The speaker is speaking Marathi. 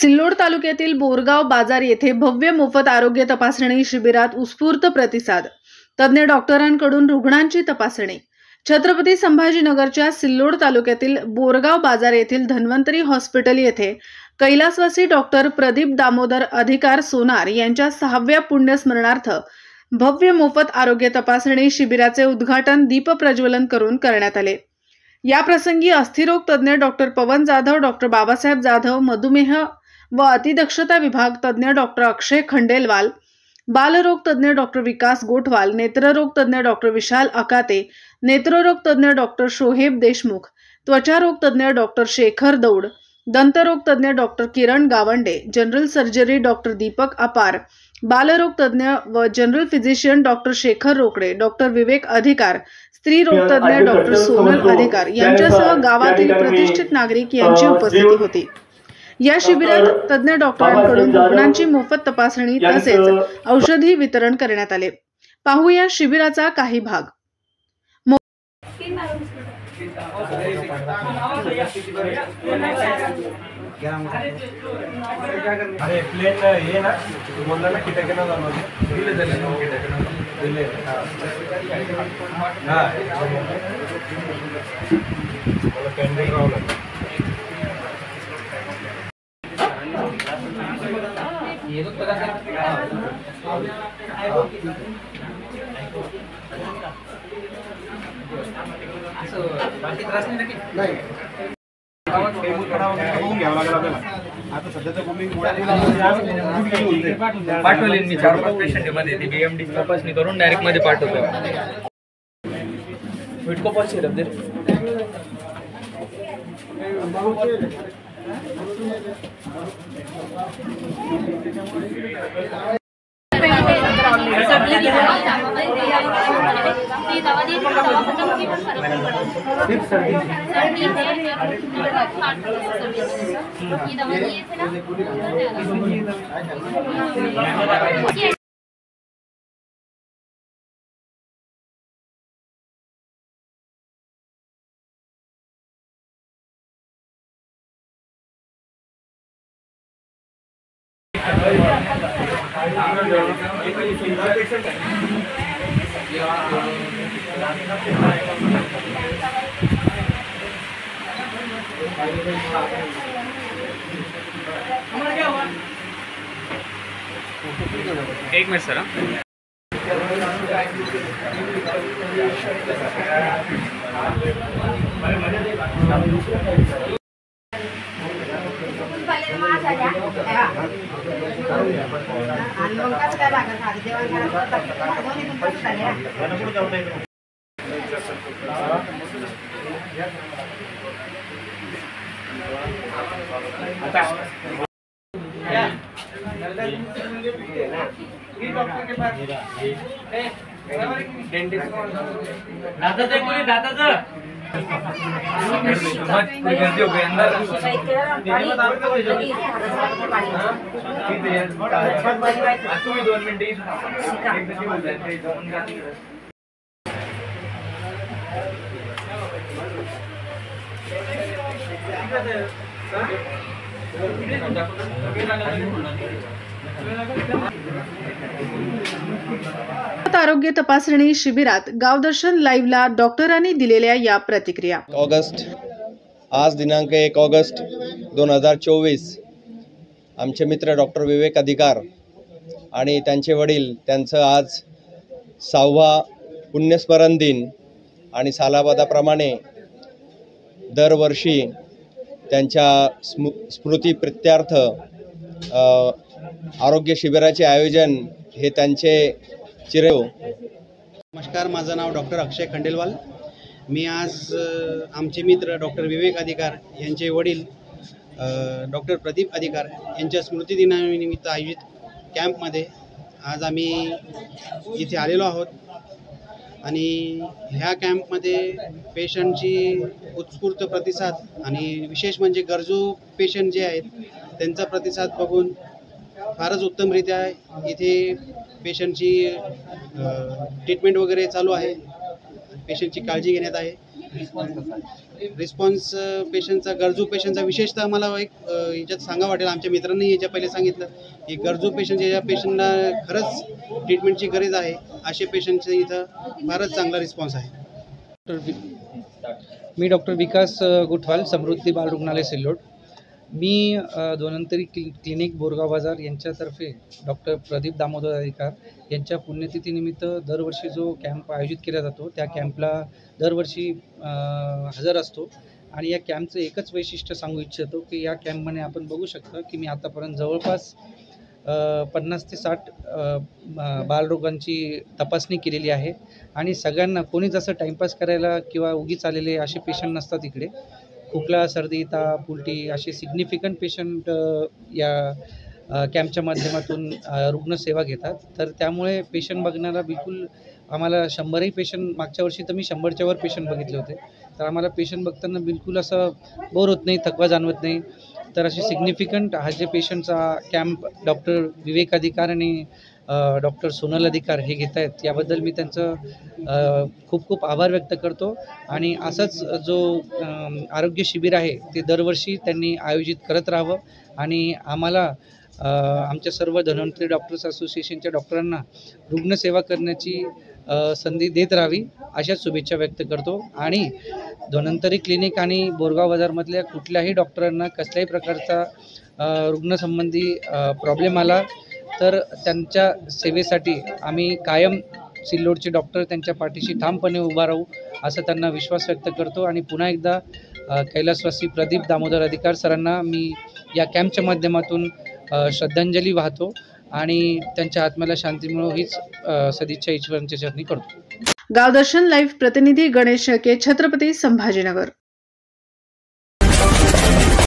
सिल्लोड तालुक्यातील बोरगाव बाजार येथे भव्य मोफत आरोग्य तपासणी शिबिरात उत्स्फूर्त प्रतिसाद। तज्ञ डॉक्टरांकडून रुग्णांची तपासणी। छत्रपती संभाजीनगरच्या सिल्लोड तालुक्यातील बोरगाव बाजार येथील धन्वंतरी हॉस्पिटल येथे कैलासवासी डॉक्टर प्रदीप दामोदर अधिकार सोनार यांच्या 6व्या पुण्यस्मरणार्थ भव्य मोफत आरोग्य तपासणी शिबिराचे उद्घाटन दीप प्रज्वलन करून करण्यात आले। या प्रसंगी अस्थिरोग तज्ञ डॉक्टर पवन जाधव, डॉक्टर बाबासाहेब जाधव, मधुमेह व अतिदक्षता विभाग तज्ञ डॉक्टर अक्षय खंडेलवाल, बालरोग तज्ञ डॉक्टर विकास गोठवाल, नेत्ररोग तज्ञ डॉक्टर विशाल अकाते, नेत्ररोग तज्ञ डॉक्टर शोहेब देशमुख, त्वचारोग तज्ञ डॉक्टर शेखर दौड, दंतरोग तज्ञ doctor Kiran Gawande, general surgery doctor Deepak Apar, बालरोग तज्ञ व general physician doctor Shekhar Rokade, doctor Vivek Adhikar, स्त्री रोग तज्ञ डॉक्टर सोनल अधिकार यांच्यासह गावातील प्रतिष्ठित नागरिक यांची उपस्थिती होती। या शिबिरात तज्ञ डॉक्टरांकडून रुग्णांची मोफत तपासणी तसेच औषधी वितरण करण्यात आले। पाहूया शिबिराचा काही भाग। अरे प्लेन ये ना बोलला ना किटकना दिले दिले हां कॅन्डल रावला ये तो पता असं बाकी त्रास नाही नक्की नाही आता सध्याचा पाठवले मी 4-5 पेशंट मध्ये ती बीएमडी तपासणी करून डायरेक्ट मध्ये पाठवतो। विटको पॉलिसी रब्दे एक मिनट सर। गर्दी हो गई अंदर तुम्ही 2 मिनिटे आरोग्य तपासणी शिबिरात गावदर्शन लाईव्हला डॉक्टरांनी दिलेल्या या प्रतिक्रिया। आज दिनांक 1 ऑगस्ट 2024 आमचे मित्र डॉक्टर विवेक अधिकार आणि त्यांचे वडील त्यांचं आज 6वा पुण्यस्मरण दिन आणि सालाबादाप्रमाणे दरवर्षी त्यांच्या स्मृतिप्रित्यर्थ आरोग्य शिबिराचे आयोजन हे त्यांचे नमस्कार, माझं नाव डॉक्टर अक्षय खंडेलवाल। मी आज आमचे मित्र डॉक्टर विवेक अधिकार यांचे वडील डॉक्टर प्रदीप अधिकार यांच्या स्मृतिदिनानिमित्त आयोजित कॅम्पमध्ये आज आम्ही इथे आलेलो आहोत आणि ह्या कॅम्पमध्ये पेशंटची उत्स्फूर्त प्रतिसाद आणि विशेष म्हणजे गरजू पेशंट जे आहेत त्यांचा प्रतिसाद बघून फारच उत्तमरित्या इथे पेशंटची ट्रीटमेंट वगैरे चालू आहे, पेशंटची काळजी घेण्यात आहे। रिस्पॉन्स पेशंटचा, गरजू पेशंटचा विशेषतः मला एक याच्यात सांगा वाटेल, आमच्या मित्रांनी याच्या पहिले सांगितलं की गरजू पेशंट, ज्या पेशंटना खरंच ट्रीटमेंटची गरज आहे असे पेशंटचं इथं फारच चांगला रिस्पॉन्स आहे. मी डॉक्टर विकास गुठवाल, समृद्धी बाल रुग्णालय सिल्लोड. मी धन्वंतरी क्लिनिक बोरगाव बाजार यांच्यातर्फे डॉक्टर प्रदीप दामोदर अधिकार यांच्या पुण्यतिथीनिमित्त दरवर्षी जो कॅम्प आयोजित केला जातो त्या कॅम्पला दरवर्षी हजर असतो. आणि या कॅम्पचं एकच वैशिष्ट्य सांगू इच्छितो की या कॅम्पमध्ये आपण बघू शकता की मी आतापर्यंत जवळपास 50 ते 60 बालरोगांची तपासणी केलेली आहे. आणि सगळ्यांना, कोणीच असं टाईमपास करायला किंवा उगीच आलेले असे पेशंट नसतात इकडे. खोकला, सर्दी, ताप, उलटी असे सिग्निफिकंट पेशंट या कॅम्पच्या माध्यमातून रुग्णसेवा घेतात. तर त्यामुळे पेशंट बघण्याला बिलकुल आम्हाला 100ही पेशंट, मागच्या वर्षी तर मी 100च्या वर पेशंट बघितले होते. तर आम्हाला पेशंट बघताना बिलकुल असं बोर होत नाही, थकवा जाणवत नाही. तर असे सिग्निफिकंट हा जे पेशंटचा कॅम्प डॉक्टर विवेक अधिकार आणि डॉक्टर सोनल अधिकार हे घेत आहेत, याबद्दल मी त्यांचं खूप खूप आभार व्यक्त करतो. आणि असंच जो आरोग्य शिबिर आहे ते दरवर्षी त्यांनी आयोजित करत राहावं आणि आम्हाला आमच्या सर्व धन्वंतरी डॉक्टर्स असोसिएशनच्या डॉक्टरांना रुग्णसेवा करण्याची संधी देत राहावी अशा शुभेच्छा व्यक्त करतो. आणि धन्वंतरी क्लिनिक आणि बोरगाव बाजारमधल्या कुठल्याही डॉक्टरांना कसल्याही प्रकारचा रुग्णसंबंधी प्रॉब्लेम आला तर त्यांच्या सेवेसाठी आम्ही कायम सिल्लोडचे डॉक्टर त्यांच्या पाठीशी ठामपणे उभा राहू असं त्यांना विश्वास व्यक्त करतो. आणि पुन्हा एकदा कैलासवासी प्रदीप दामोदर अधिकार सरांना मी या कॅम्पच्या माध्यमातून श्रद्धांजली वाहतो आणि त्यांच्या आत्म्याला शांती मिळो हीच सदिच्छा ईश्वरांच्या चरणी करतो. गावदर्शन लाईव्ह प्रतिनिधी गणेश शेळके, छत्रपती संभाजीनगर.